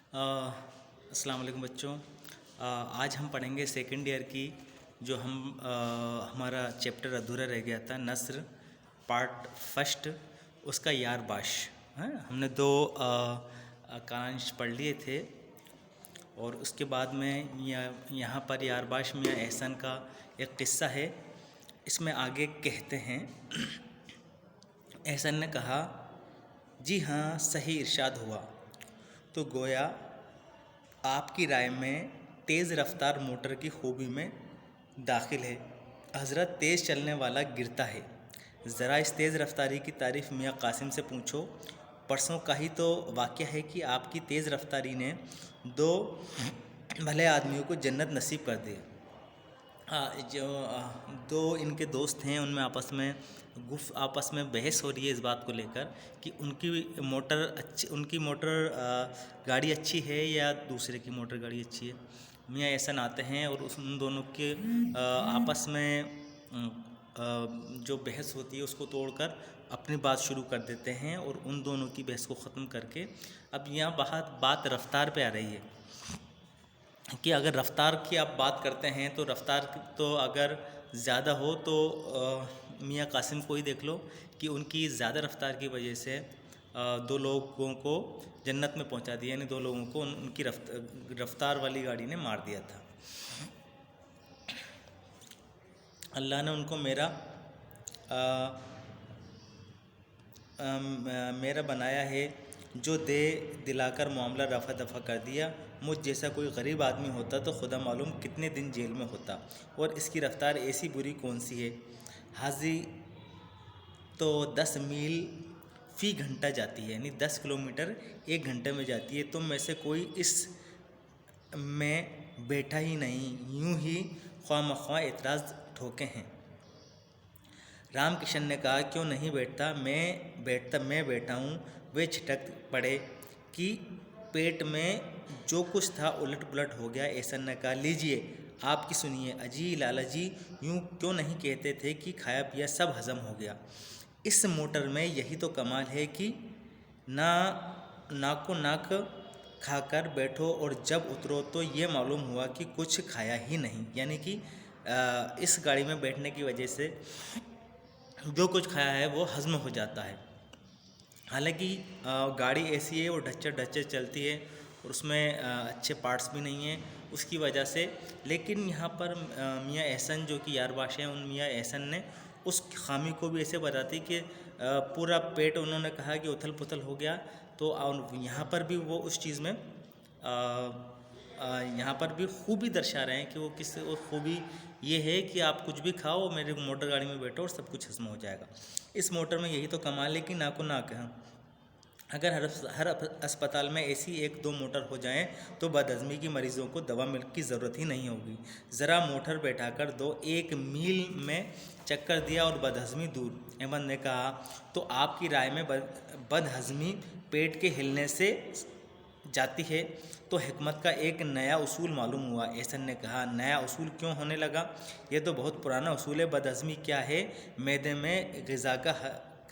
अस्सलाम वालेकुम बच्चों। आज हम पढ़ेंगे सेकंड ईयर की जो हमारा चैप्टर अधूरा रह गया था, नस्र पार्ट फर्स्ट, उसका यार बाश। हमने दो कांश पढ़ लिए थे और उसके बाद में यहाँ पर यार बाश मियाँ एहसन का एक किस्सा है। इसमें आगे कहते हैं, एहसन ने कहा, जी हाँ, सही इरशाद हुआ। तो गोया आपकी राय में तेज़ रफ्तार मोटर की खूबी में दाखिल है। हज़रत, तेज़ चलने वाला गिरता है। ज़रा इस तेज़ रफ्तारी की तारीफ़ मियाँ कासिम से पूछो। परसों का ही तो वाक़या है कि आपकी तेज़ रफ्तारी ने दो भले आदमियों को जन्नत नसीब कर दी। जो दो इनके दोस्त हैं, उनमें आपस में बहस हो रही है इस बात को लेकर कि उनकी मोटर गाड़ी अच्छी है या दूसरे की मोटर गाड़ी अच्छी है। मियाँ एहसन आते हैं और उन दोनों के आपस में जो बहस होती है उसको तोड़कर अपनी बात शुरू कर देते हैं और उन दोनों की बहस को ख़त्म करके अब यहाँ बात रफ्तार पे आ रही है कि अगर रफ्तार की आप बात करते हैं तो रफ्तार तो अगर ज़्यादा हो तो मियाँ कासिम को ही देख लो कि उनकी ज़्यादा रफ्तार की वजह से दो लोगों को जन्नत में पहुंचा दिया, यानी दो लोगों को उनकी रफ्तार वाली गाड़ी ने मार दिया था। अल्लाह ने उनको मेरा बनाया है, जो दे दिलाकर मामला रफ़ा दफ़ा कर दिया। मुझ जैसा कोई गरीब आदमी होता तो खुदा मालूम कितने दिन जेल में होता। और इसकी रफ़्तार ऐसी बुरी कौन सी है। हाजी तो 10 मील फ़ी घंटा जाती है, यानी 10 किलोमीटर 1 घंटे में जाती है। तुम में से कोई इस में बैठा ही नहीं, यूं ही ख्वामख्वा एतराज़ ठोके हैं। राम किशन ने कहा, क्यों नहीं बैठता, मैं बैठा हूँ। वे छिटक पड़े कि पेट में जो कुछ था उलट पुलट हो गया। एहसन ने कहा, लीजिए आपकी सुनिए। अजी लाला जी यूँ क्यों नहीं कहते थे कि खाया पिया सब हज़म हो गया। इस मोटर में यही तो कमाल है कि नाको नाक खाकर बैठो और जब उतरो तो ये मालूम हुआ कि कुछ खाया ही नहीं। यानी कि इस गाड़ी में बैठने की वजह से जो कुछ खाया है वो हज़म हो जाता है। हालांकि गाड़ी ऐसी है, वो ढच्चर चलती है और उसमें अच्छे पार्ट्स भी नहीं हैं उसकी वजह से। लेकिन यहाँ पर मियाँ एहसन जो कि यारबाश हैं, उन मियाँ एहसन ने उस खामी को भी ऐसे बताती कि पूरा पेट उन्होंने कहा कि उथल पुथल हो गया। तो यहाँ पर भी वो उस चीज़ में यहाँ पर भी खूबी दर्शा रहे हैं कि वो किस खूबी ये है कि आप कुछ भी खाओ, मेरे मोटर गाड़ी में बैठो और सब कुछ हज़म हो जाएगा। इस मोटर में यही तो कमाल है कि नाको नाक है। अगर हर अस्पताल में ऐसी 1-2 मोटर हो जाएं तो बदहज़मी की मरीज़ों को दवा मिल्क की ज़रूरत ही नहीं होगी। ज़रा मोटर बैठाकर दो, 1 मील में चक्कर दिया और बदहज़मी दूर। अहमद ने कहा, तो आपकी राय में बदहज़मी पेट के हिलने से जाती है तो हिकमत का एक नया उसूल मालूम हुआ। एहसन ने कहा, नया उसूल क्यों होने लगा, यह तो बहुत पुराना उसूल है। बदहज़मी क्या है, मैदे में ग़िज़ा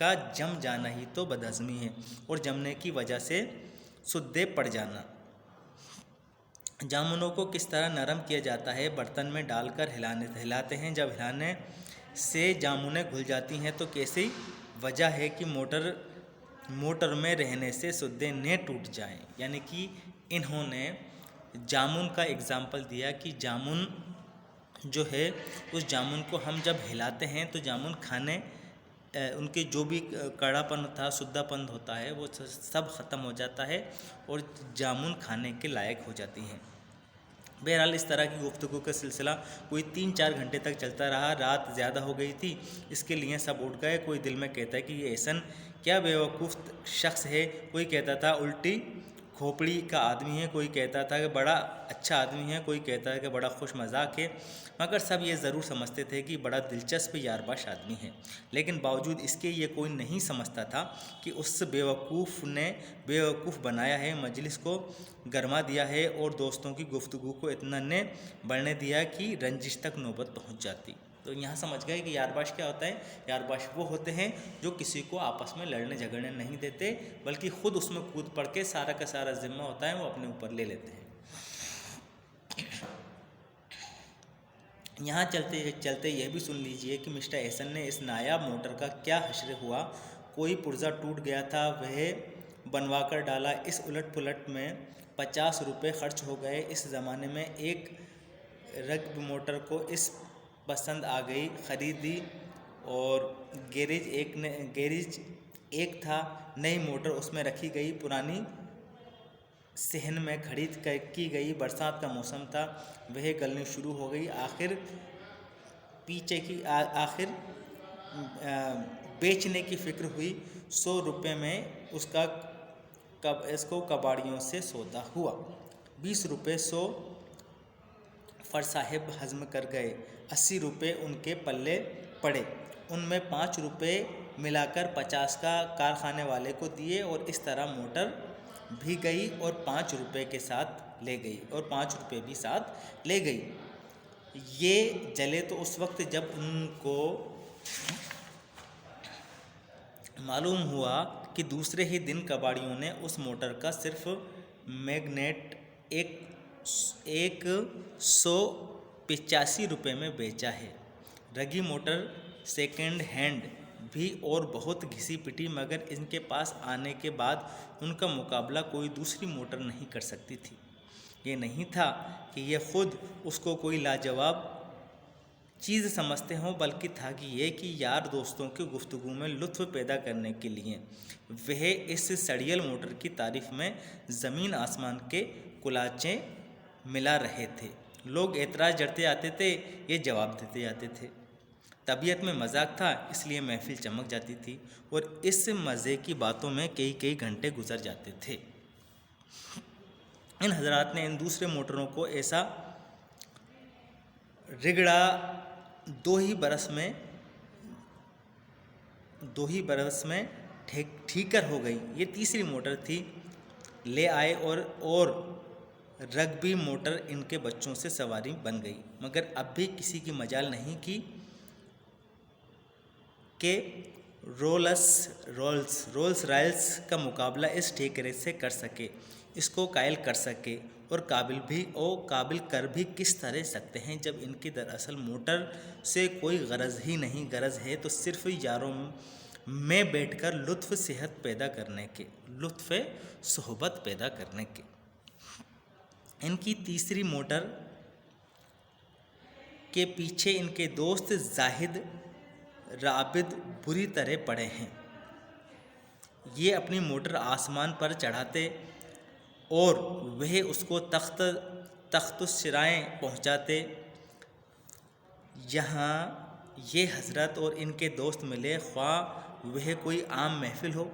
का जम जाना ही तो बदहज़मी है और जमने की वजह से सुद्दे पड़ जाना। जामुनों को किस तरह नरम किया जाता है, बर्तन में डालकर हिलाते हैं। जब हिलाने से जामुनें घुल जाती हैं तो कैसी वजह है कि मोटर में रहने से सुद्दे न टूट जाएं। यानी कि इन्होंने जामुन का एग्ज़ाम्पल दिया कि जामुन जो है, उस जामुन को हम जब हिलाते हैं तो जामुन खाने उनके जो भी कड़ापन था, शुद्धापन होता है, वो सब ख़त्म हो जाता है और जामुन खाने के लायक हो जाती हैं। बहरहाल इस तरह की गुफ्तगू का सिलसिला कोई 3-4 घंटे तक चलता रहा। रात ज़्यादा हो गई थी, इसके लिए सब उठ गए। कोई दिल में कहता है कि ये एहसन क्या बेवकूफ़ शख्स है, कोई कहता था उल्टी खोपड़ी का आदमी है, कोई कहता था कि बड़ा अच्छा आदमी है, कोई कहता है कि बड़ा खुश मजाक है। मगर सब ये ज़रूर समझते थे कि बड़ा दिलचस्प यारबाश आदमी है। लेकिन बावजूद इसके ये कोई नहीं समझता था कि उस बेवकूफ़ ने बेवकूफ़ बनाया है, मजलिस को गरमा दिया है और दोस्तों की गुफ्तगू को इतना ने बढ़ने दिया कि रंजिश तक नौबत पहुँच जाती। तो यहाँ समझ गए कि यारबाश क्या होता है। यारबाश वो होते हैं जो किसी को आपस में लड़ने झगड़ने नहीं देते, बल्कि खुद उसमें कूद पड़ के सारा का सारा जिम्मा होता है वो अपने ऊपर ले लेते हैं। यहाँ चलते चलते यह भी सुन लीजिए कि मिस्टर एहसन ने इस नायाब मोटर का क्या हश्र हुआ। कोई पुर्जा टूट गया था, वह बनवा कर डाला। इस उलट पुलट में 50 रुपये खर्च हो गए। इस ज़माने में एक रग्बी मोटर को इस पसंद आ गई, ख़रीदी और गैरेज एक था, नई मोटर उसमें रखी गई, पुरानी सहन में खड़ी की गई। बरसात का मौसम था, वह गलनी शुरू हो गई। आखिर बेचने की फिक्र हुई। 100 रुपये में इसको कबाड़ियों से सौदा हुआ। 20 रुपये 100 फर साहिब हज़म कर गए। 80 रुपये उनके पल्ले पड़े। उनमें 5 रुपये मिलाकर 50 का कारखाने वाले को दिए और इस तरह मोटर भी गई और 5 रुपये के साथ ले गई और 5 रुपये भी साथ ले गई। ये जले तो उस वक्त जब उनको मालूम हुआ कि दूसरे ही दिन कबाड़ियों ने उस मोटर का सिर्फ मैग्नेट 185 रुपये में बेचा है। रगी मोटर सेकेंड हैंड भी और बहुत घिसी पिटी, मगर इनके पास आने के बाद उनका मुकाबला कोई दूसरी मोटर नहीं कर सकती थी। ये नहीं था कि ये खुद उसको कोई लाजवाब चीज़ समझते हों, बल्कि था कि ये कि यार दोस्तों की गुफ्तगू में लुत्फ़ पैदा करने के लिए वह इस सड़ियल मोटर की तारीफ़ में ज़मीन आसमान के कुलाचे मिला रहे थे। लोग एतराज़ जड़ते आते थे, ये जवाब देते जाते थे। तबीयत में मजाक था, इसलिए महफिल चमक जाती थी और इस मज़े की बातों में कई कई घंटे गुजर जाते थे। इन हजरात ने इन दूसरे मोटरों को ऐसा रिगड़ा, दो ही बरस में ठीकर हो गई। ये तीसरी मोटर थी। ले आए और रग्बी मोटर इनके बच्चों से सवारी बन गई, मगर अब भी किसी की मजाल नहीं की कि रोल्स रॉयल्स का मुकाबला इस ठेकेरे से कर सके, इसको कायल कर सके और काबिल कर भी किस तरह सकते हैं, जब इनकी दरअसल मोटर से कोई गरज ही नहीं। गरज है तो सिर्फ यारों में बैठकर लुत्फ़ सोहबत पैदा करने के। इनकी तीसरी मोटर के पीछे इनके दोस्त जाहिद राबिद बुरी तरह पड़े हैं। ये अपनी मोटर आसमान पर चढ़ाते और वह उसको तख्तुस्सराए पहुंचाते। यहाँ ये हजरत और इनके दोस्त मिले, ख्वाह वह कोई आम महफिल हो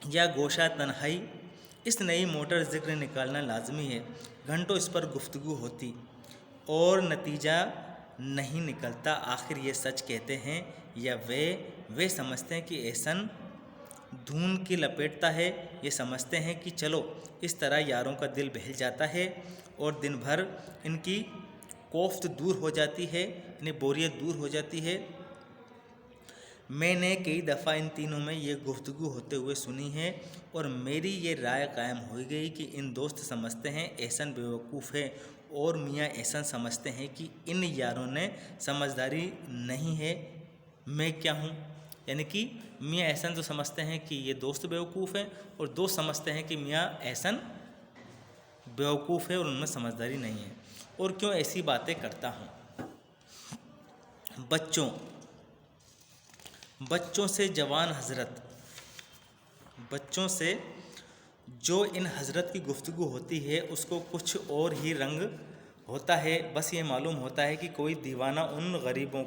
या गोशा तन्हाई, इस नई मोटर जिक्र निकालना लाजमी है। घंटों इस पर गुफ्तगू होती और नतीजा नहीं निकलता। आखिर ये सच कहते हैं या वे समझते हैं कि एहसन धून की लपेटता है। ये समझते हैं कि चलो इस तरह यारों का दिल बहल जाता है और दिन भर इनकी कोफ्त दूर हो जाती है, इन्हें बोरियत दूर हो जाती है। मैंने कई दफ़ा इन तीनों में ये गुफ्तगू होते हुए सुनी है और मेरी ये राय कायम हो गई कि इन दोस्त समझते हैं एहसन बेवकूफ़ है और मियाँ एहसन समझते हैं कि इन यारों ने समझदारी नहीं है। मैं क्या हूँ? यानी कि मियाँ एहसन तो समझते हैं कि ये दोस्त बेवकूफ़ हैं और दोस्त समझते हैं कि मियाँ एहसन बेवकूफ़ है और उनमें समझदारी नहीं है। और क्यों ऐसी बातें करता हूँ? बच्चों से जवान हजरत, बच्चों से जो इन हजरत की गुफ्तगू होती है उसको कुछ और ही रंग होता है। बस ये मालूम होता है कि कोई दीवाना उन गरीबों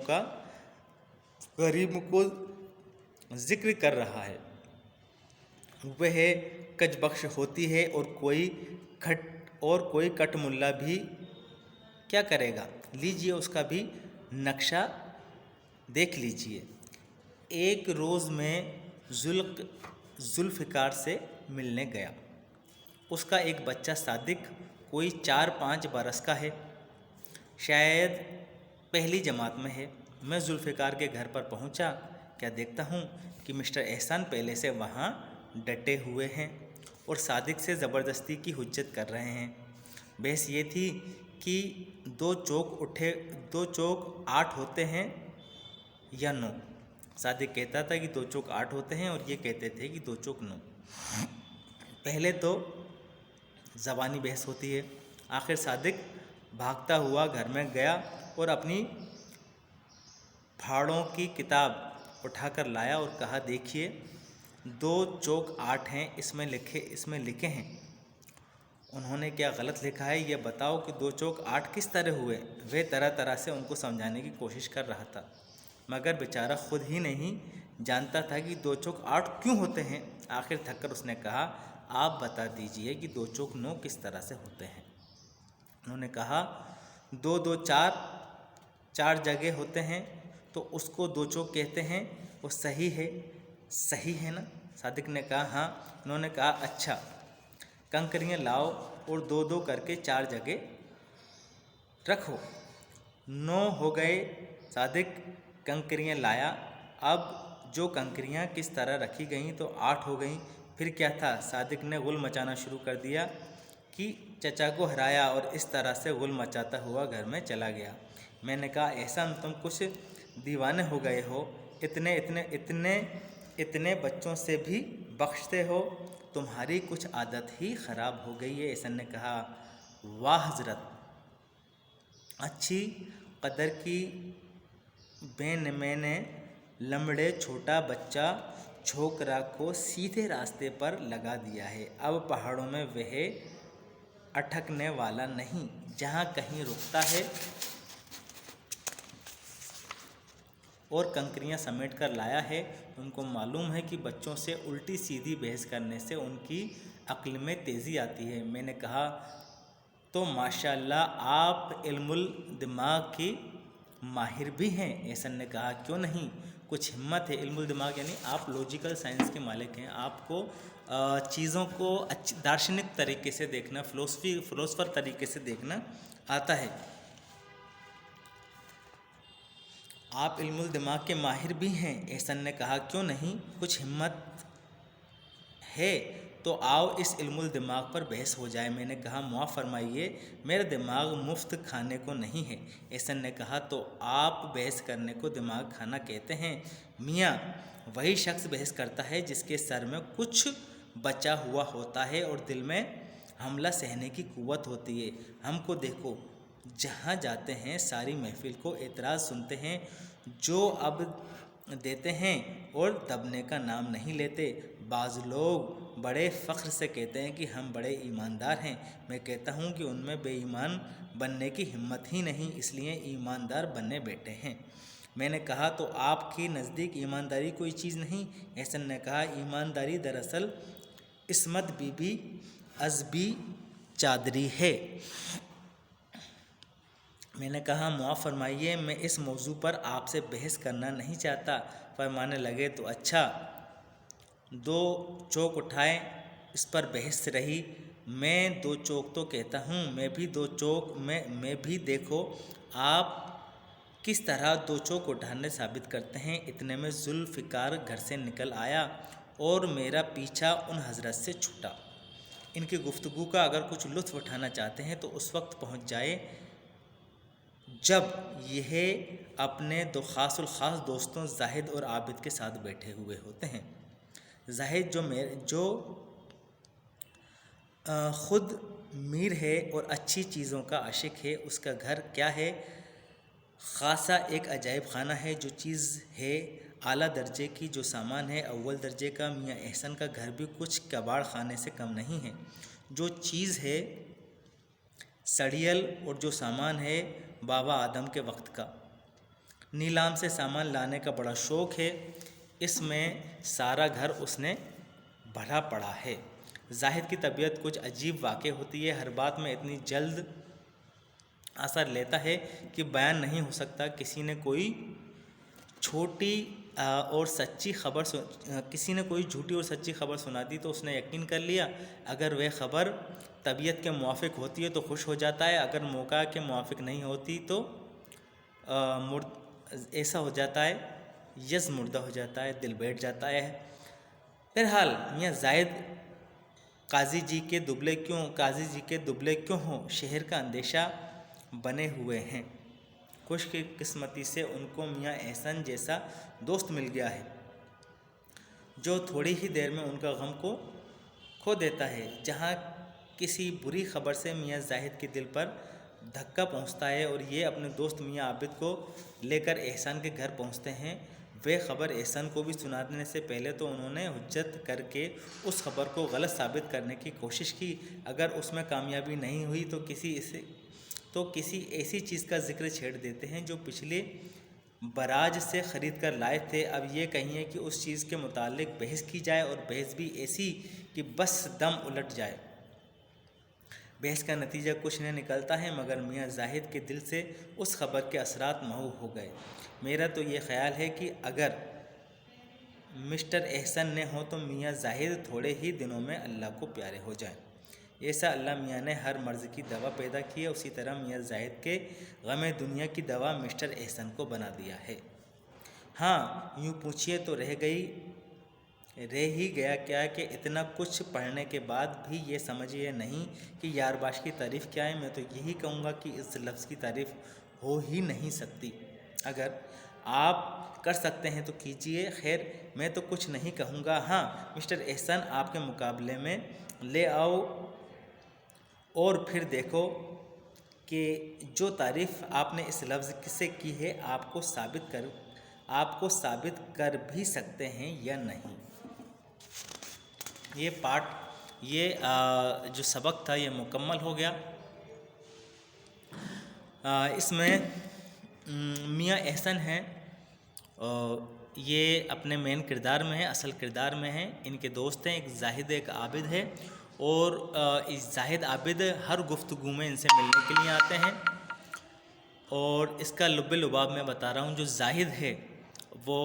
को जिक्र कर रहा है। वह कजबख्श होती है और कोई कट मुल्ला भी क्या करेगा। लीजिए उसका भी नक्शा देख लीजिए। एक रोज़ मैं जुल्फ़िकार से मिलने गया। उसका एक बच्चा सादिक कोई 4-5 बरस का है, शायद पहली जमात में है। मैं जुल्फ़िकार के घर पर पहुंचा, क्या देखता हूं कि मिस्टर एहसान पहले से वहां डटे हुए हैं और सादिक से ज़बरदस्ती की हुज्जत कर रहे हैं। बहस ये थी कि 2 चौक 8 होते हैं या 9। सादिक कहता था कि 2 चौक 8 होते हैं और ये कहते थे कि 2 चौक 9। पहले तो ज़बानी बहस होती है। आखिर सादिक भागता हुआ घर में गया और अपनी फाड़ों की किताब उठाकर लाया और कहा, देखिए 2 चौक 8 हैं, इसमें लिखे हैं। उन्होंने क्या गलत लिखा है ये बताओ कि 2 चौक 8 किस तरह हुए। वे तरह तरह से उनको समझाने की कोशिश कर रहा था, मगर बेचारा खुद ही नहीं जानता था कि 2 चौक 8 क्यों होते हैं। आखिर थककर उसने कहा, आप बता दीजिए कि 2 चौक 9 किस तरह से होते हैं। उन्होंने कहा, 2 2 4 जगह होते हैं तो उसको 2 चौक कहते हैं। वो सही है ना? सादिक ने कहा, हाँ। उन्होंने कहा, अच्छा, कंकरियाँ लाओ और 2 2 करके 4 जगह रखो। 9 हो गए। सादिक कंकरियाँ लाया। अब जो कंकरियाँ किस तरह रखी गईं तो 8 हो गईं। फिर क्या था? सादिक ने गुल मचाना शुरू कर दिया कि चचा को हराया और इस तरह से गुल मचाता हुआ घर में चला गया। मैंने कहा, एहसान तुम कुछ दीवाने हो गए हो, इतने बच्चों से भी बख्शते हो, तुम्हारी कुछ आदत ही ख़राब हो गई है। एहसान ने कहा, वाह हज़रत, अच्छी कदर की मैंने लम्बड़े छोटा बच्चा छोकरा को सीधे रास्ते पर लगा दिया है। अब पहाड़ों में वह अटकने वाला नहीं, जहाँ कहीं रुकता है और कंकरियाँ समेट कर लाया है। उनको मालूम है कि बच्चों से उल्टी सीधी बहस करने से उनकी अक्ल में तेज़ी आती है। मैंने कहा, तो माशाअल्लाह आप इल्मुल दिमाग की माहिर भी हैं। एहसन ने कहा, क्यों नहीं, कुछ हिम्मत है। इल्मुल दिमाग यानी आप लॉजिकल साइंस के मालिक हैं। आपको चीज़ों को अच्छी दार्शनिक तरीके से देखना, फिलोसफर तरीके से देखना आता है। आप इल्मुल दिमाग के माहिर भी हैं। एहसन ने कहा, क्यों नहीं, कुछ हिम्मत है तो आओ इस इल्मुल दिमाग पर बहस हो जाए। मैंने कहा, मुआफ़ फरमाइए, मेरा दिमाग मुफ्त खाने को नहीं है। एहसन ने कहा, तो आप बहस करने को दिमाग खाना कहते हैं? मियाँ, वही शख्स बहस करता है जिसके सर में कुछ बचा हुआ होता है और दिल में हमला सहने की कुव्वत होती है। हमको देखो, जहाँ जाते हैं सारी महफिल को एतराज़ सुनते हैं, जो अब देते हैं और दबने का नाम नहीं लेते। बाज़ लोग बड़े फ़ख्र से कहते हैं कि हम बड़े ईमानदार हैं। मैं कहता हूँ कि उनमें बेईमान बनने की हिम्मत ही नहीं, इसलिए ईमानदार बनने बैठे हैं। मैंने कहा, तो आपकी नज़दीक ईमानदारी कोई चीज़ नहीं? एहसन ने कहा, ईमानदारी दरअसल इस्मत बीबी अज़बी चादरी है। मैंने कहा, मुआफ़ फरमाइए, मैं इस मौजू पर आपसे बहस करना नहीं चाहता। फरमाने लगे, तो अच्छा, 2 चौक उठाएं, इस पर बहस रही। मैं 2 चौक तो कहता हूँ, मैं भी 2 चौक मैं भी देखो आप किस तरह 2 चौक उठाने साबित करते हैं। इतने में जुल्फ़िकार घर से निकल आया और मेरा पीछा उन हज़रत से छूटा। इनकी गुफ्तगू का अगर कुछ लुत्फ़ उठाना चाहते हैं तो उस वक्त पहुँच जाए जब यह अपने 2 ख़ासुल ख़ास दोस्तों जाहिद और आबिद के साथ बैठे हुए होते हैं। जाहिद जो ख़ुद मीर है और अच्छी चीज़ों का आशिक है, उसका घर क्या है, ख़ासा एक अजायब खाना है। जो चीज़ है आला दर्जे की, जो सामान है अव्वल दर्जे का। मियाँ एहसन का घर भी कुछ कबाड़ खाने से कम नहीं है। जो चीज़ है सड़ियल और जो सामान है बाबा आदम के वक्त का। नीलाम से सामान लाने का बड़ा शौक़ है, इसमें सारा घर उसने भरा पड़ा है। जाहिद की तबीयत कुछ अजीब वाक़ होती है, हर बात में इतनी जल्द असर लेता है कि बयान नहीं हो सकता। किसी ने कोई झूठी और सच्ची खबर सुना दी तो उसने यकीन कर लिया। अगर वह ख़बर तबीयत के मुआफ़िक होती है तो खुश हो जाता है, अगर मौका के मुआफ़िक नहीं होती तो ऐसा हो जाता है, यज़ मुर्दा हो जाता है, दिल बैठ जाता है। बहरहाल मियाँ जाहिद काजी जी के दुबले क्यों हों, शहर का अंदेशा बने हुए हैं। खुशकिस्मती से उनको मियाँ एहसन जैसा दोस्त मिल गया है जो थोड़ी ही देर में उनका गम को खो देता है। जहाँ किसी बुरी खबर से मियाँ जाहिद के दिल पर धक्का पहुँचता है और ये अपने दोस्त मियाँ आबिद को लेकर एहसान के घर पहुँचते हैं। वे खबर एहसान को भी सुनाने से पहले तो उन्होंने हुज्जत करके उस खबर को गलत साबित करने की कोशिश की। अगर उसमें कामयाबी नहीं हुई तो किसी ऐसी चीज़ का जिक्र छेड़ देते हैं जो पिछले बराज से ख़रीद कर लाए थे। अब ये कहिए कि उस चीज़ के मुतालिक बहस की जाए और बहस भी ऐसी कि बस दम उलट जाए। बहस का नतीजा कुछ नहीं निकलता है, मगर मियाँ जाहिद के दिल से उस खबर के असरात महू हो गए। मेरा तो ये ख्याल है कि अगर मिस्टर एहसन ने हो तो मियाँ जाहिद थोड़े ही दिनों में अल्लाह को प्यारे हो जाए। ऐसा अल्लाह मियाँ ने हर मर्ज़ की दवा पैदा की है, उसी तरह मियाँ जाहिद के गम दुनिया की दवा मिस्टर एहसन को बना दिया है। हाँ, यूँ पूछिए तो रह ही गया क्या कि इतना कुछ पढ़ने के बाद भी ये समझिए नहीं कि यारबाश की तारीफ़ क्या है। मैं तो यही कहूँगा कि इस लफ्ज़ की तारीफ़ हो ही नहीं सकती। अगर आप कर सकते हैं तो कीजिए, खैर मैं तो कुछ नहीं कहूँगा। हाँ, मिस्टर एहसन आपके मुकाबले में ले आओ और फिर देखो कि जो तारीफ़ आपने इस लफ्ज़ से की है आपको साबित कर भी सकते हैं या नहीं। ये जो सबक था ये मुकम्मल हो गया। इसमें मियाँ एहसन हैं, ये अपने मेन किरदार में है, असल किरदार में हैं। इनके दोस्त हैं, एक जाहिद एक आबिद है, और इस जाहिद आबिद हर गुफ्तगू में इनसे मिलने के लिए आते हैं। और इसका लुब्बे लुबाब मैं बता रहा हूँ। जो जाहिद है वो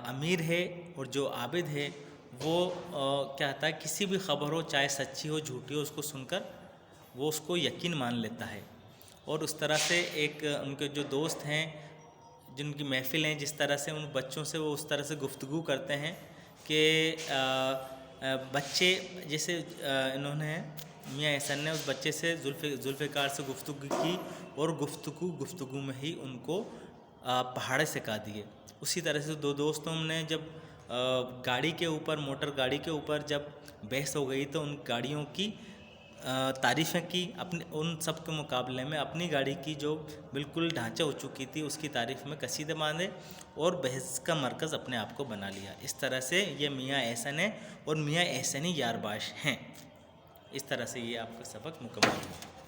अमीर है, और जो आबिद है वो क्या होता है, किसी भी खबर हो चाहे सच्ची हो झूठी हो, उसको सुनकर वो उसको यकीन मान लेता है। और उस तरह से एक उनके जो दोस्त हैं, जिनकी महफ़िल हैं, जिस तरह से उन बच्चों से वो उस तरह से गुफ्तगू करते हैं कि बच्चे जैसे इन्होंने मियाँ एहसन ने उस बच्चे से जुल्फ़िकार से गुफ्तगू की, और गुफ्तगू में ही उनको पहाड़े से काट दिए। उसी तरह से दो दोस्तों ने जब मोटर गाड़ी के ऊपर जब बहस हो गई तो उन गाड़ियों की तारीफ़ें की, अपने उन सब के मुकाबले में अपनी गाड़ी की जो बिल्कुल ढांचा हो चुकी थी उसकी तारीफ़ में कसीदे बांधे और बहस का मरकज़ अपने आप को बना लिया। इस तरह से ये मियाँ एहसन है और मियाँ एहसन ही यारबाश हैं। इस तरह से ये आपका सबक मुकम्मल हुआ।